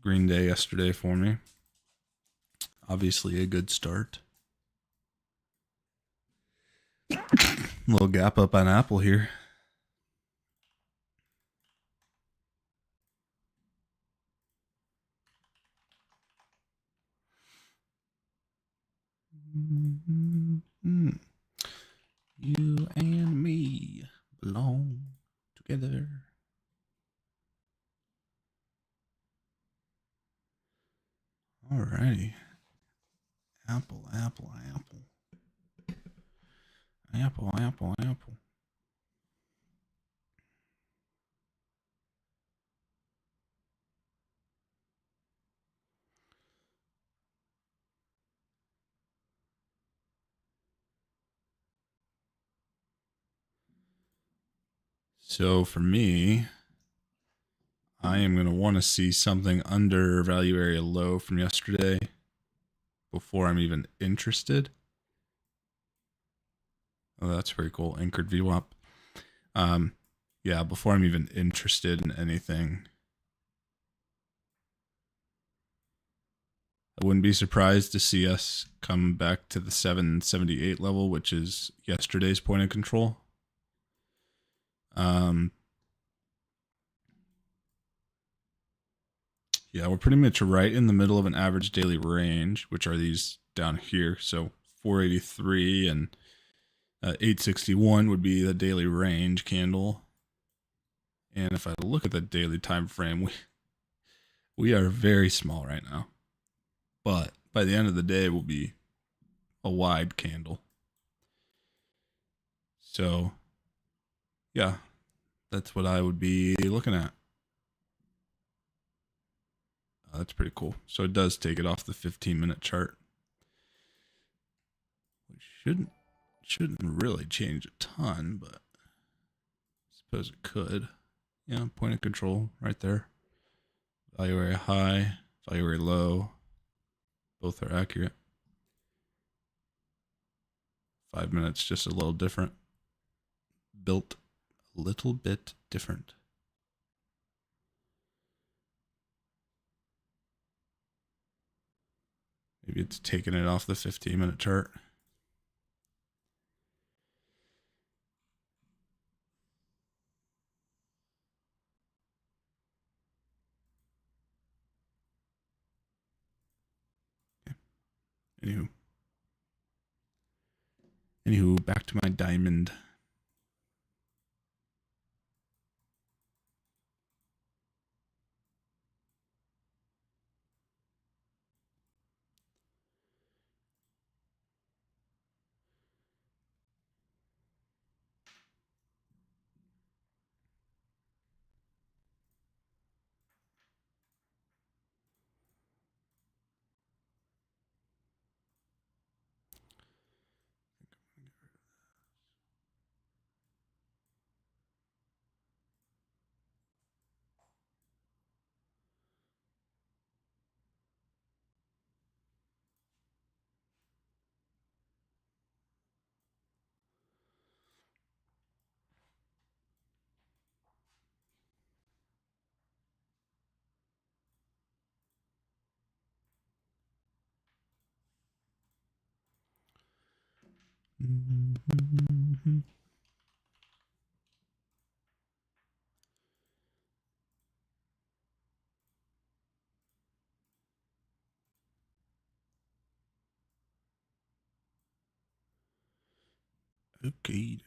Green Day yesterday for me. Obviously a good start. Little gap up on Apple here. You and me belong together. Alrighty. Apple. So for me, I am going to want to see something under value area low from yesterday before I'm even interested. Oh, that's very cool. Anchored VWAP. Yeah, before I'm even interested in anything. I wouldn't be surprised to see us come back to the 778 level, which is yesterday's point of control. Yeah, we're pretty much right in the middle of an average daily range, which are these down here. So 483 and 861 would be the daily range candle. And if I look at the daily time frame, we are very small right now. But by the end of the day, it will be a wide candle. So, yeah, that's what I would be looking at. That's pretty cool. So it does take it off the 15-minute chart. Which shouldn't really change a ton, but I suppose it could. Yeah, point of control right there. Value area high, value area low. Both are accurate. 5 minutes just a little different. Built a little bit different. Maybe it's taking it off the 15-minute chart. Okay. Anywho, back to my diamond. Okay.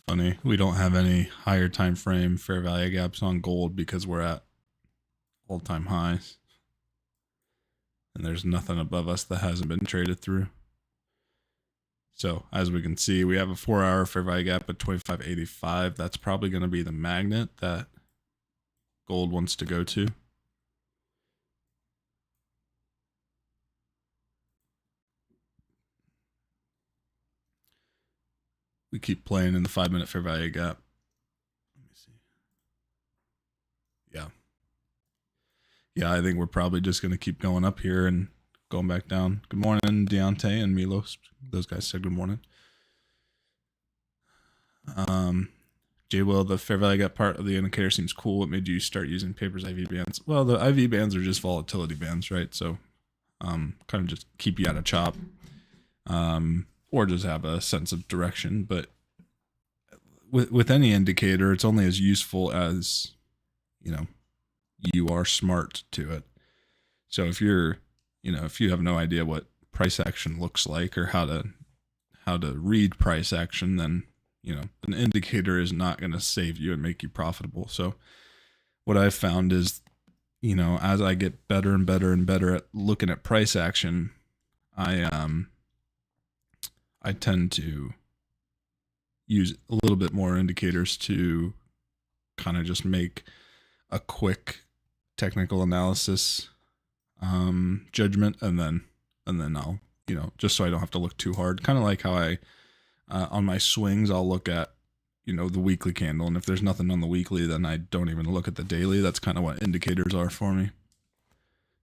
Funny, we don't have any higher time frame fair value gaps on gold because we're at all-time highs. And there's nothing above us that hasn't been traded through. So as we can see, we have a 4-hour fair value gap at 25.85. That's probably going to be the magnet that gold wants to go to. We keep playing in the 5-minute fair value gap. Let me see. Yeah. Yeah, I think we're probably just going to keep going up here and going back down. Good morning, Deontay and Milos. Those guys said good morning. J Will, the fair value gap part of the indicator seems cool. What made you start using Paper's IV bands? Well, the IV bands are just volatility bands, right? So kind of just keep you out of chop, or just have a sense of direction. But with any indicator, it's only as useful as you are smart to it. So if if you have no idea what price action looks like or how to read price action, then an indicator is not going to save you and make you profitable. So what I've found is, as I get better and better and better at looking at price action, I tend to use a little bit more indicators to kind of just make a quick technical analysis judgment, and then I'll just so I don't have to look too hard. Kind of like how I on my swings I'll look at the weekly candle, and if there's nothing on the weekly, then I don't even look at the daily. That's kind of what indicators are for me.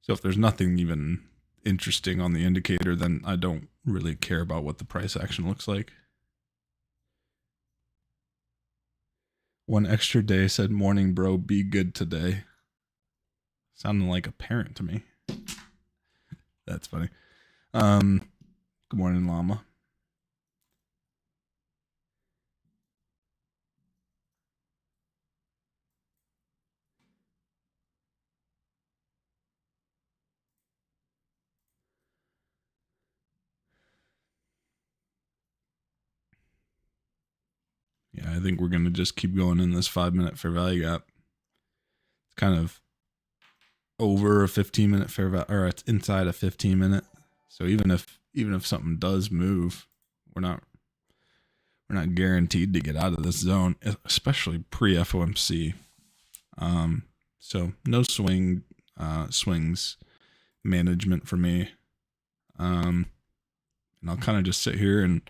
So if there's nothing even interesting on the indicator, then I don't really care about what the price action looks like. One extra day said, "Morning, bro. Be good today." Sounding like a parent to me. That's funny. Good morning, Llama. Yeah, I think we're going to just keep going in this 5-minute fair value gap. It's kind of over a 15-minute fair value, or it's inside a 15-minute. So even if something does move, we're not guaranteed to get out of this zone, especially pre FOMC. So no swings management for me. And I'll kind of just sit here and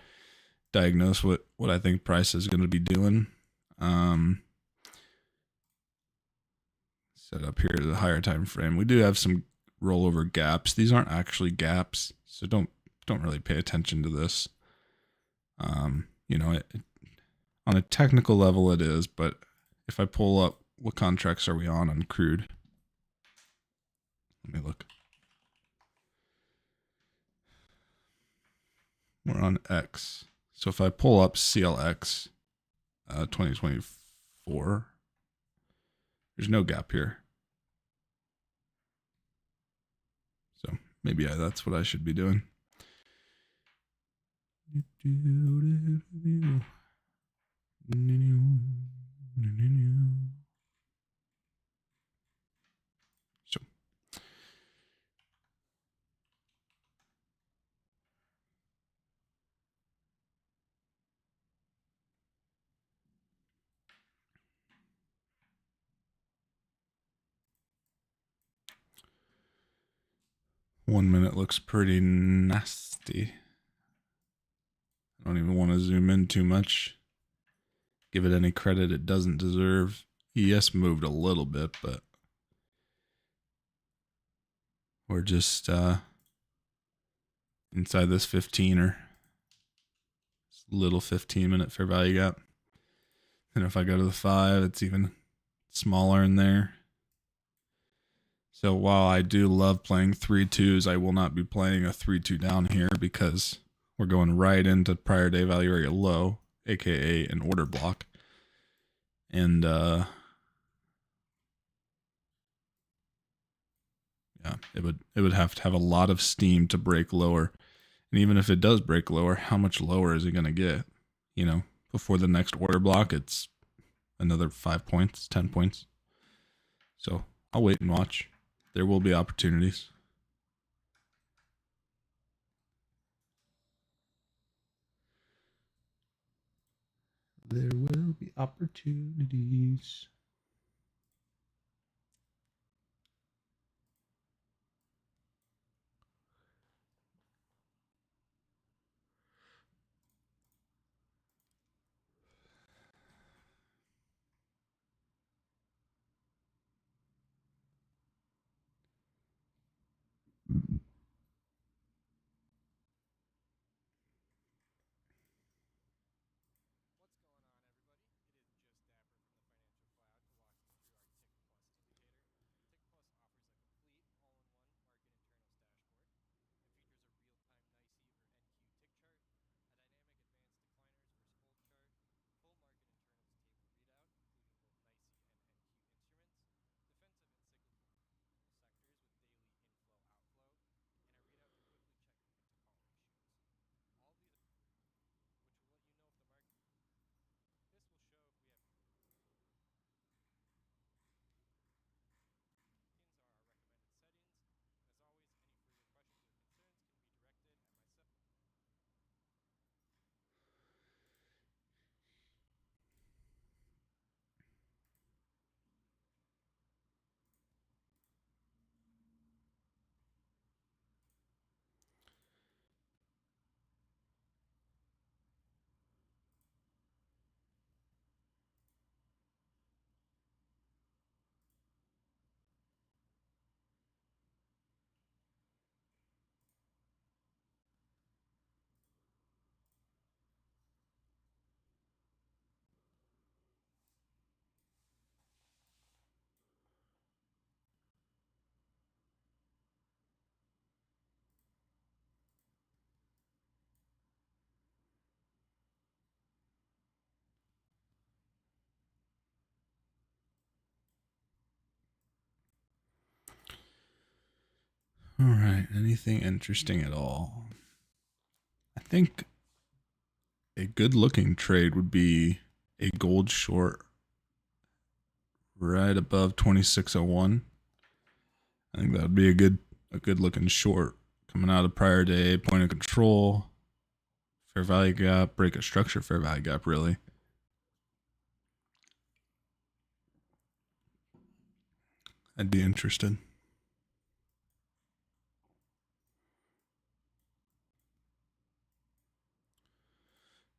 diagnose what I think price is going to be doing. Set up here the higher time frame. We do have some rollover gaps. These aren't actually gaps, so don't really pay attention to this. On a technical level it is, but if I pull up what contracts are we on crude? Let me look. We're on X. So if I pull up CLX 2024, there's no gap here. So maybe that's what I should be doing. So one minute looks pretty nasty. I don't even want to zoom in too much. Give it any credit it doesn't deserve. ES moved a little bit, but we're just inside this 15 little 15-minute fair value gap. And if I go to the 5, it's even smaller in there. So while I do love playing 3-2s, I will not be playing a 3-2 down here because we're going right into prior day value area low, aka an order block. And yeah, it would have to have a lot of steam to break lower. And even if it does break lower, how much lower is it going to get? Before the next order block, it's another 5 points, 10 points. So I'll wait and watch. There will be opportunities. There will be opportunities. right. Anything interesting at all? I think a good looking trade would be a gold short right above 2601. I think that would be a good looking short coming out of prior day, point of control, fair value gap, break a structure, fair value gap, really. I'd be interested.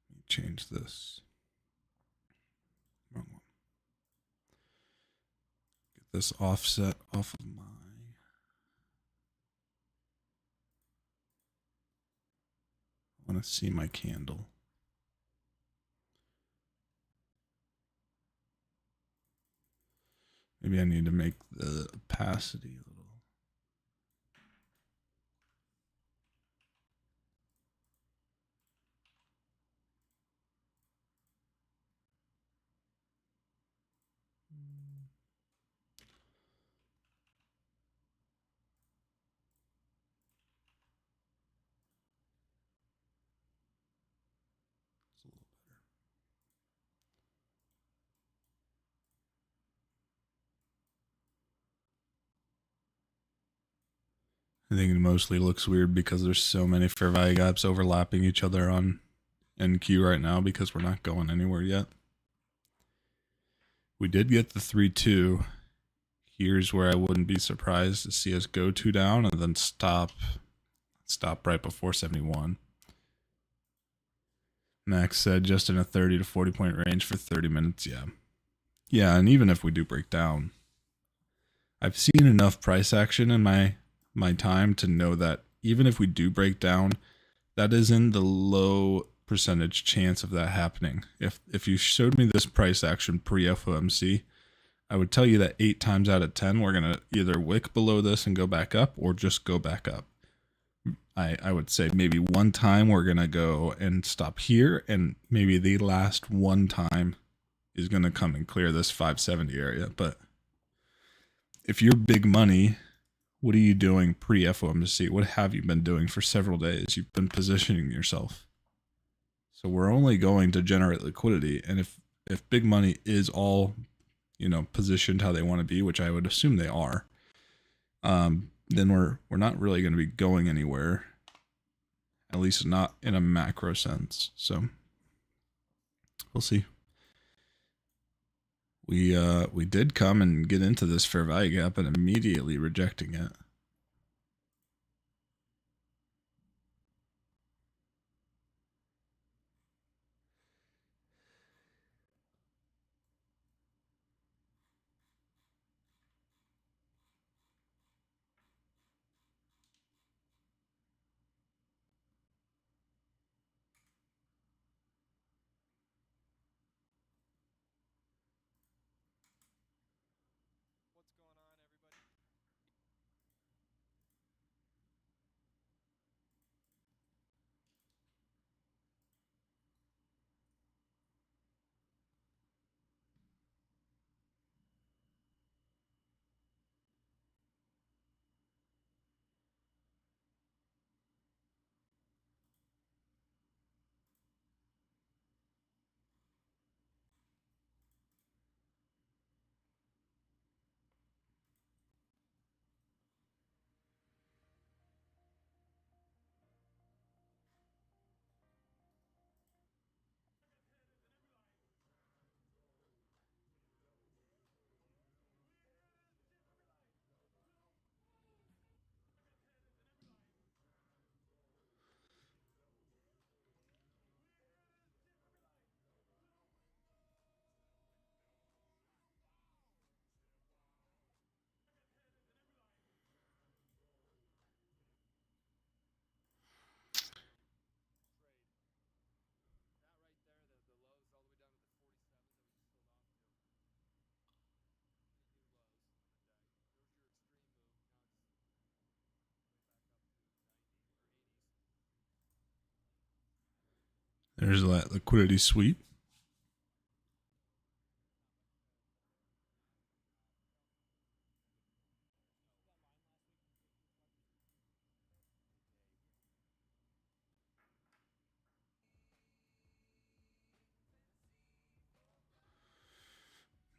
Let me change this. Wrong one. Get this offset off of my. I want to see my candle. Maybe I need to make the opacity a little. It's a little better. I think it mostly looks weird because there's so many fair value gaps overlapping each other on NQ right now because we're not going anywhere yet. We did get the 3-2. Here's where I wouldn't be surprised to see us go 2 down and then stop right before 71. Max said just in a 30 to 40 point range for 30 minutes. Yeah, and even if we do break down, I've seen enough price action in my time to know that even if we do break down, that is in the low percentage chance of that happening. If you showed me this price action pre-FOMC, I would tell you that 8 times out of 10 we're gonna either wick below this and go back up or just go back up. I would say maybe one time we're gonna go and stop here, and maybe the last one time is gonna come and clear this 570 area. But if you're big money, what are you doing pre-FOMC? What have you been doing for several days? You've been positioning yourself. So we're only going to generate liquidity, and if big money is all, positioned how they want to be, which I would assume they are, then we're not really going to be going anywhere, at least not in a macro sense. So we'll see. We did come and get into this fair value gap and immediately rejecting it. There's that liquidity sweep.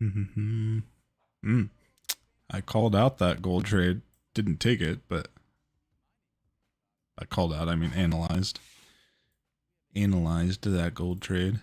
Mm. I called out that gold trade. Didn't take it, but I called out, I mean analyzed. Analyzed that gold trade.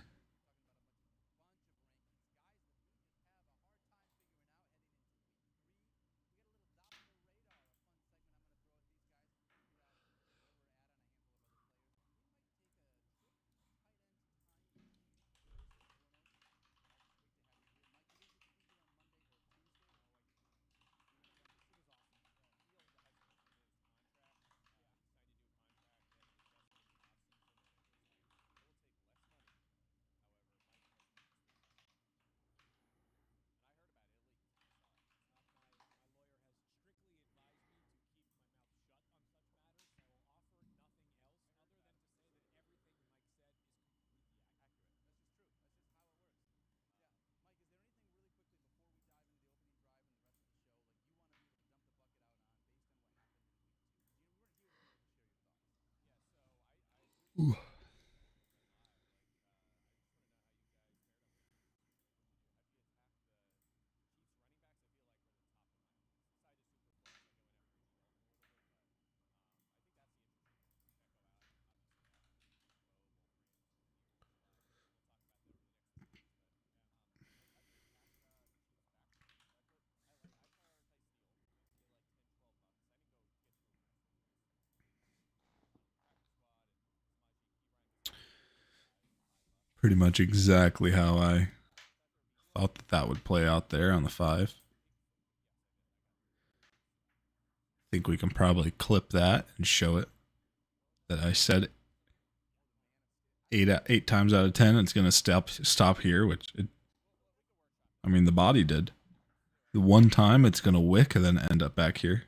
Ooh. Pretty much exactly how I thought that would play out there on the 5. Think we can probably clip that and show it that I said eight times out of 10 it's gonna stop here, which I mean the body did. The one time it's gonna wick and then end up back here,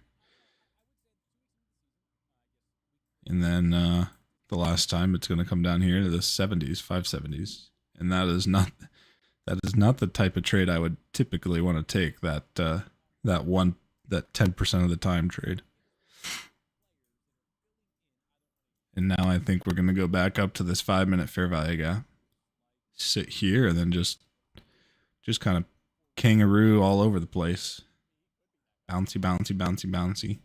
and then the last time it's gonna come down here to the 70s, 570s, and that is not the type of trade I would typically want to take. That 10% of the time trade. And now I think we're gonna go back up to this 5-minute fair value gap, sit here, and then just kind of kangaroo all over the place. Bouncy, bouncy, bouncy, bouncy.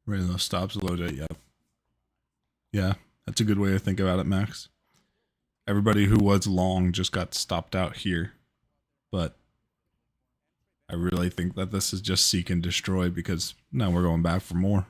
Running those stops loaded. Yep. Yeah, that's a good way to think about it, Max. Everybody who was long just got stopped out here, but I really think that this is just seek and destroy because now we're going back for more.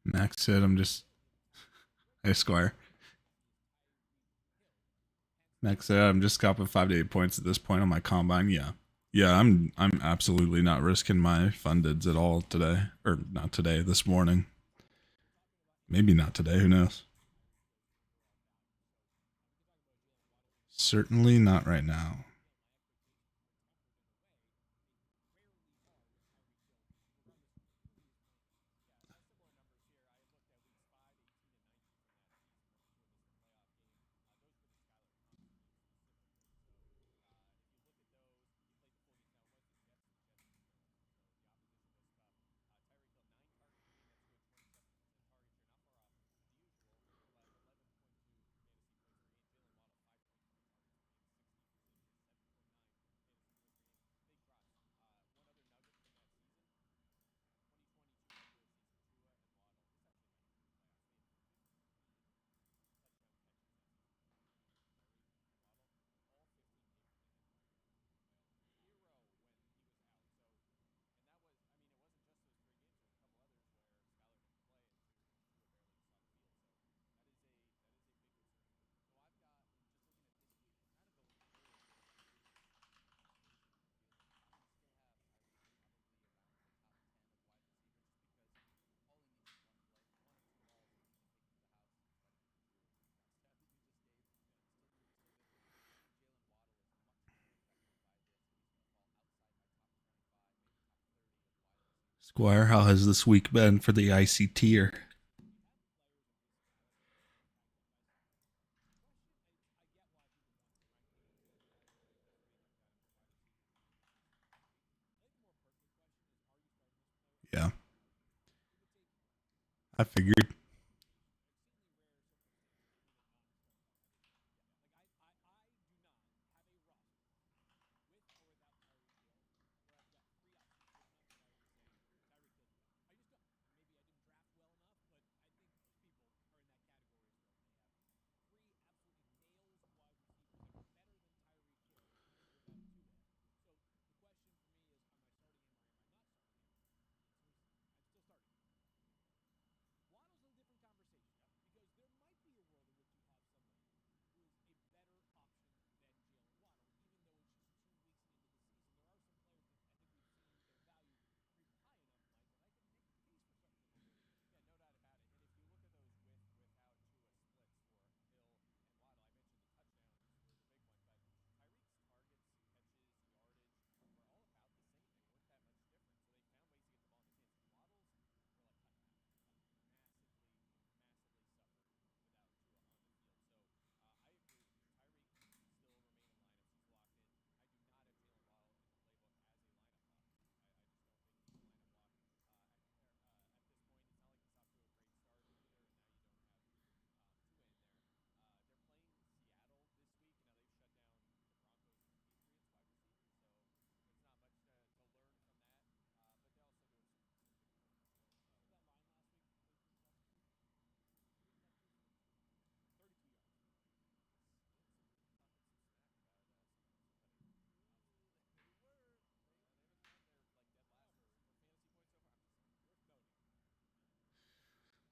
Max said, "I'm just Esquire." Max said, "I'm just copping 5 to 8 points at this point on my combine." Yeah, yeah. I'm absolutely not risking my fundeds at all today, or not today. This morning, maybe not today. Who knows? Certainly not right now. Squire, how has this week been for the ICTer? Yeah, I figured.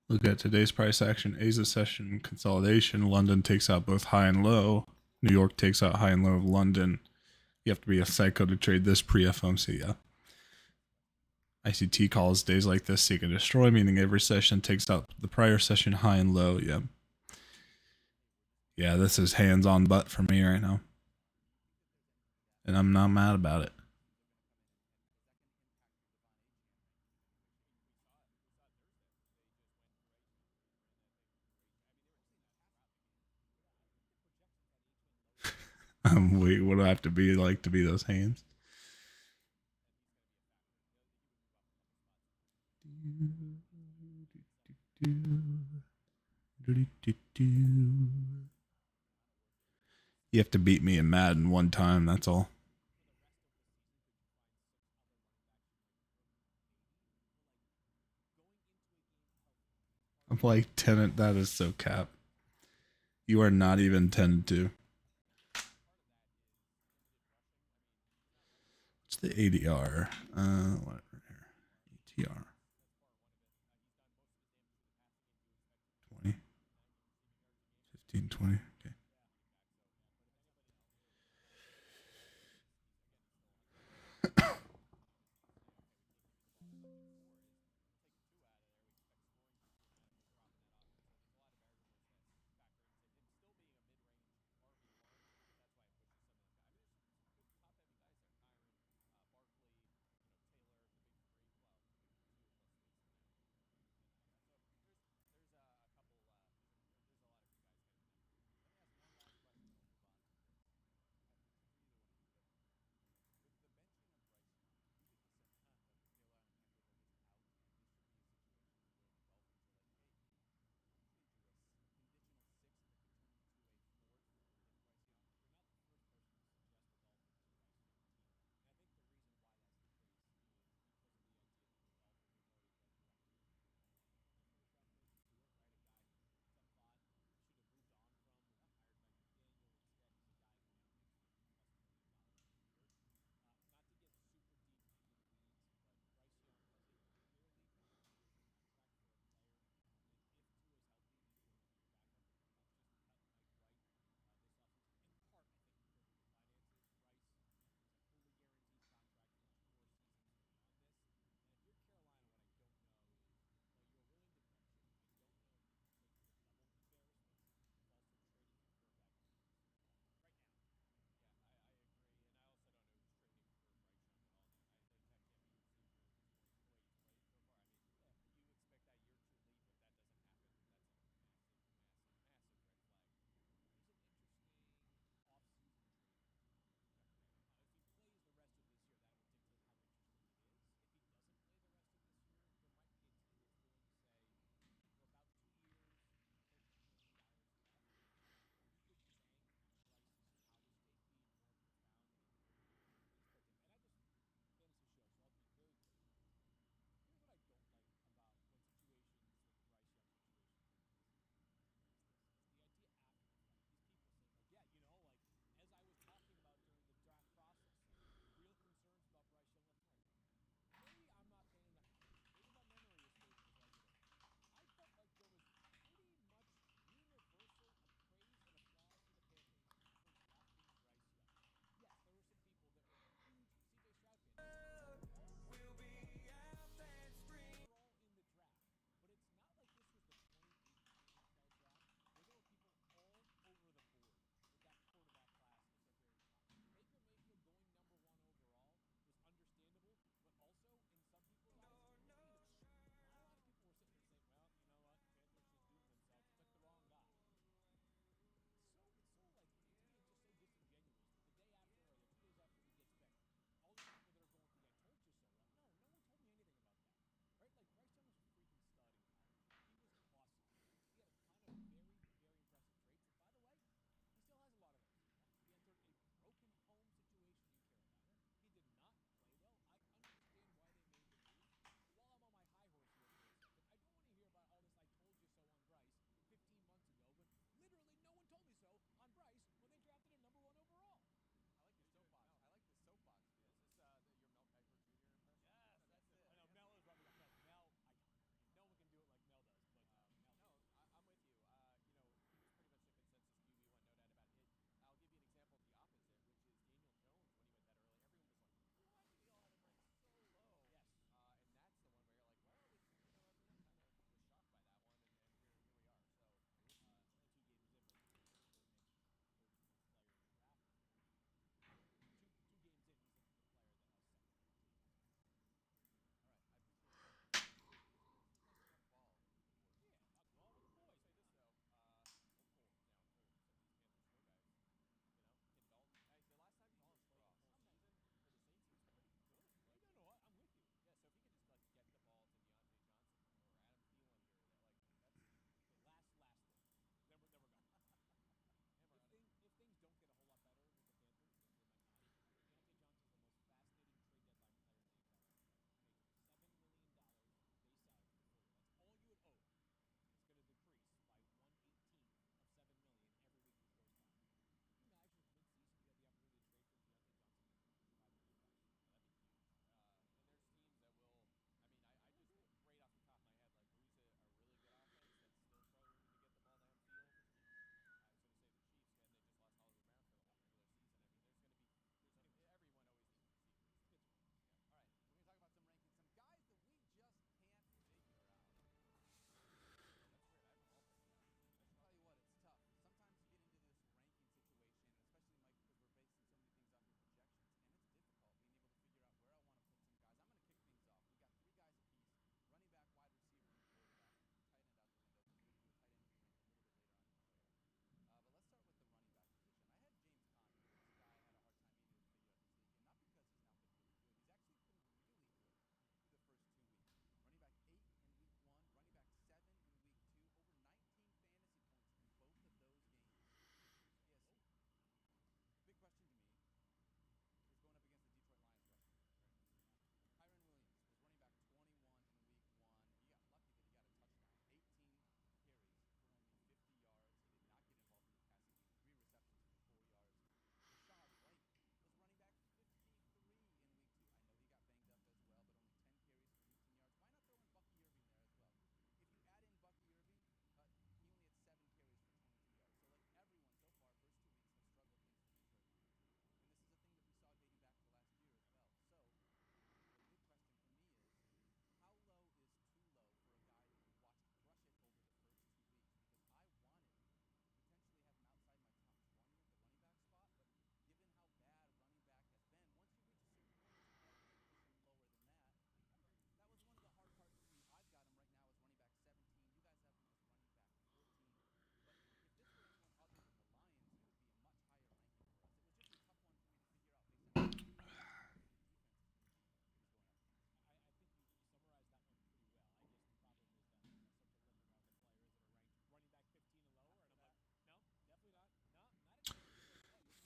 Look at today's price action. Asia session consolidation. London takes out both high and low. New York takes out high and low of London. You have to be a psycho to trade this pre FOMC. Yeah. ICT calls days like this seek and destroy, meaning every session takes out the prior session high and low. Yeah. Yeah, this is hands on butt for me right now. And I'm not mad about it. Wait, what do I have to be like to be those hands? You have to beat me in Madden one time, that's all. I'm like tenant, that is so cap. You are not even tended to. What's the ADR? What ATR? 20, 15, 20. Okay.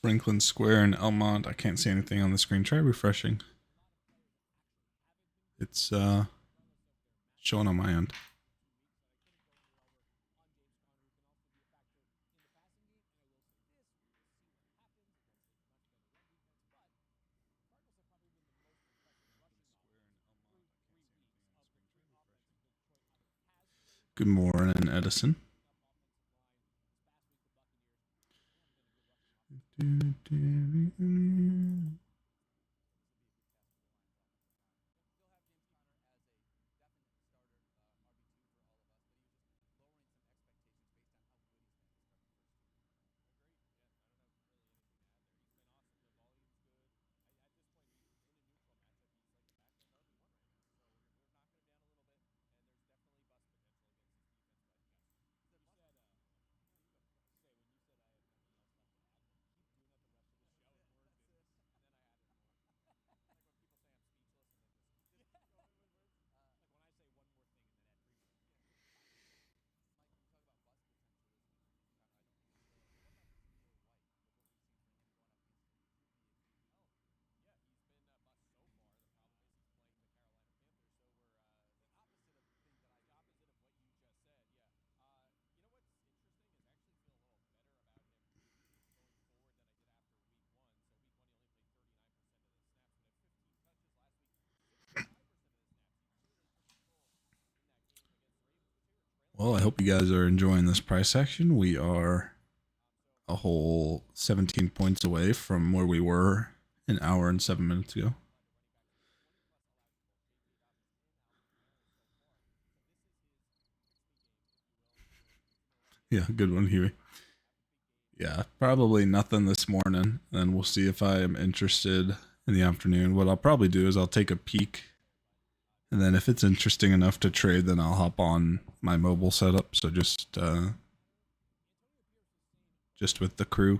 Franklin Square in Elmont. I can't see anything on the screen. Try refreshing. It's showing on my end. Good morning, Edison. Well, I hope you guys are enjoying this price action. We are a whole 17 points away from where we were an hour and 7 minutes ago. Yeah, good one, Huey. Yeah, probably nothing this morning. Then we'll see if I am interested in the afternoon. What I'll probably do is I'll take a peek, and then if it's interesting enough to trade, then I'll hop on my mobile setup. So just with the crew.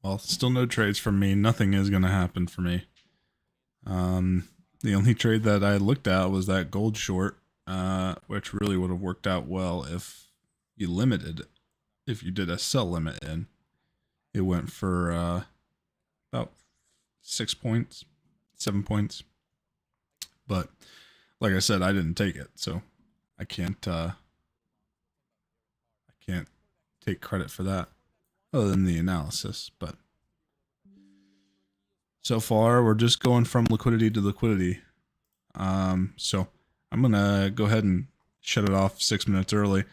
Well, still no trades from me. Nothing is going to happen for me. The only trade that I looked at was that gold short, which really would have worked out well if you limited, if you did a sell limit in. It went for about 6 points, 7 points. But like I said, I didn't take it, so I can't take credit for that other than the analysis. But so far, we're just going from liquidity to liquidity. So I'm gonna go ahead and shut it off 6 minutes early.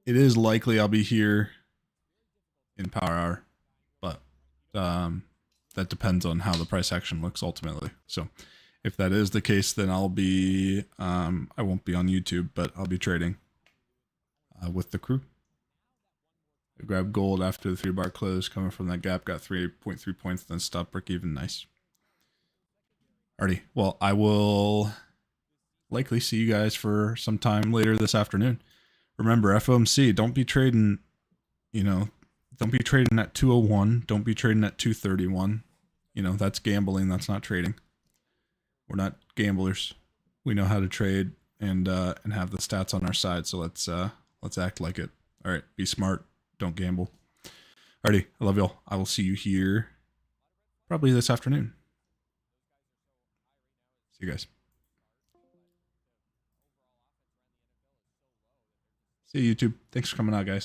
It is likely I'll be here in power hour, but that depends on how the price action looks ultimately. So if that is the case, then I'll be I won't be on YouTube, but I'll be trading with the crew. I grabbed gold after the 3-bar close, coming from that gap, got 3.3 points, then stop break even. Nice. Alrighty. Well, I will likely see you guys for some time later this afternoon. Remember, FOMC, don't be trading, don't be trading at 201. Don't be trading at 231. That's gambling. That's not trading. We're not gamblers. We know how to trade and have the stats on our side. So let's act like it. All right. Be smart. Don't gamble. Alrighty. I love y'all. I will see you here probably this afternoon. See you guys. See you, YouTube. Thanks for coming out, guys.